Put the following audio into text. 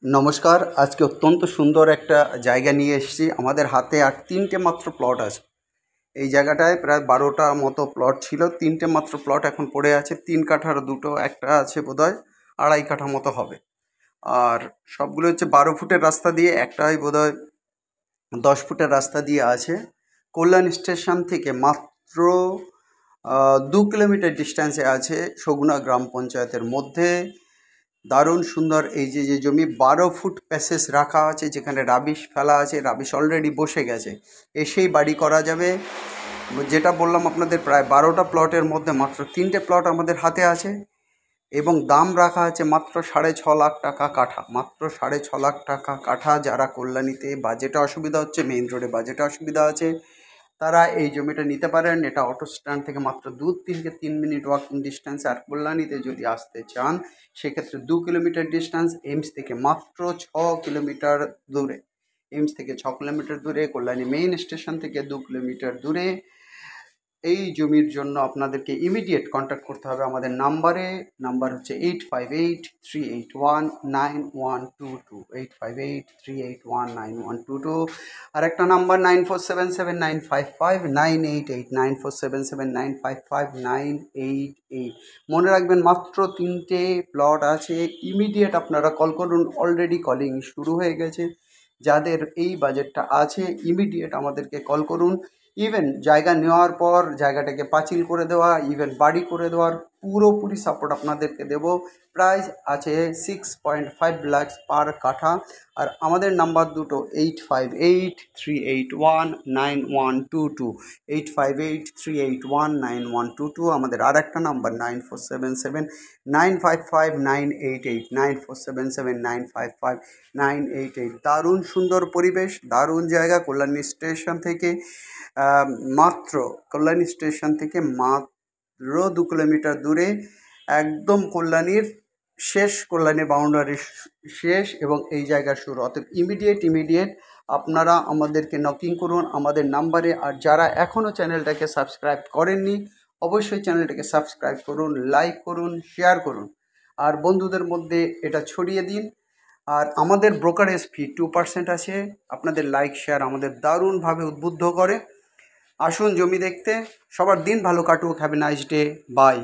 নমস্কার। আজকে অত্যন্ত সুন্দর একটা জায়গা নিয়ে এসেছি। আমাদের হাতে আর ৩টে মাত্র প্লট আছে। এই জায়গাটায় প্রায় ১২টা মতো প্লট ছিল, ৩টে মাত্র প্লট এখন পড়ে আছে। ৩ কাঠার দুটো, একটা আছে বোধহয় ২.৫ কাঠা মতো হবে। আর সবগুলো হচ্ছে ১২ ফুটের রাস্তা দিয়ে, একটাই বোধহয় ১০ ফুটের রাস্তা দিয়ে আছে। কল্যাণ স্টেশন থেকে মাত্র ২ কিলোমিটার ডিস্ট্যান্সে আছে, সগুনা গ্রাম পঞ্চায়েতের মধ্যে। দারুণ সুন্দর এই যে জমি, ১২ ফুট প্যাসেজ রাখা আছে, যেখানে রাবিশ ফেলা আছে, রাবিশ অলরেডি বসে গেছে, এসেই বাড়ি করা যাবে। যেটা বললাম আপনাদের, প্রায় ১২টা প্লটের মধ্যে মাত্র ৩টে প্লট আমাদের হাতে আছে এবং দাম রাখা আছে মাত্র ৬.৫ লাখ টাকা কাঠা, মাত্র ৬.৫ লাখ টাকা কাঠা। যারা কল্যাণীতে বাজেটে অসুবিধা হচ্ছে, মেইন রোডে বাজেটে অসুবিধা আছে, তারা এই জমিটা নিতে পারেন। এটা অটো স্ট্যান্ড থেকে মাত্র ২-৩ মিনিট ওয়াকিং ডিস্টেন্স। আর কল্যাণীতে যদি আসতে চান সেক্ষেত্রে ২ কিলোমিটার ডিস্টেন্স, এইমস থেকে মাত্র ৬ কিলোমিটার দূরে। এইমস থেকে ৬ কিলোমিটার দূরে, কল্যাণী মেইন স্টেশন থেকে ২ কিলোমিটার দূরে। এই জমির জন্য আপনাদেরকে ইমিডিয়েট কন্ট্যাক্ট করতে হবে আমাদের নাম্বারে। নাম্বার হচ্ছে 8583819122, 8583819122। আর একটা নাম্বার 9477955988, 9477955988। মনে রাখবেন, মাত্র 3টে প্লট আছে। ইমিডিয়েট আপনারা কল করুন, অলরেডি কলিং শুরু হয়ে গেছে। যাদের এই বাজেটটা আছে ইমিডিয়েট আমাদেরকে কল করুন। ইভেন জায়গা নেওয়ার পর জায়গাটাকে পাঁচিল করে দেওয়া, ইভেন বাড়ি করে দেওয়ার পুরোপুরি সাপোর্ট আপনাদেরকে দেব। প্রাইস আছে 6.5 লাখ পার কাঠা। আর আমাদের নাম্বার দুটো 8583819122, 8583819122। আমাদের আর একটা নাম্বার 9477955988, 9477955988। দারুণ সুন্দর পরিবেশ, দারুণ জায়গা। কল্যাণী স্টেশন থেকে মাত্র ২ কিলোমিটার দূরে, একদম কল্যাণীর শেষ, কল্যাণীর বাউন্ডারি শেষ এবং এই জায়গা শুরু। অতএব ইমিডিয়েট আপনারা আমাদেরকে নকিং করুন আমাদের নাম্বারে। আর যারা এখনও চ্যানেলটাকে সাবস্ক্রাইব করেননি, অবশ্যই চ্যানেলটাকে সাবস্ক্রাইব করুন, লাইক করুন, শেয়ার করুন, আর বন্ধুদের মধ্যে এটা ছড়িয়ে দিন। আর আমাদের ব্রোকারেজ ফি 2% আছে। আপনাদের লাইক শেয়ার আমাদের দারুণভাবে উদ্বুদ্ধ করে। আসুন জমি দেখতে। সবার দিন ভালো কাটুক। Have a nice day. By.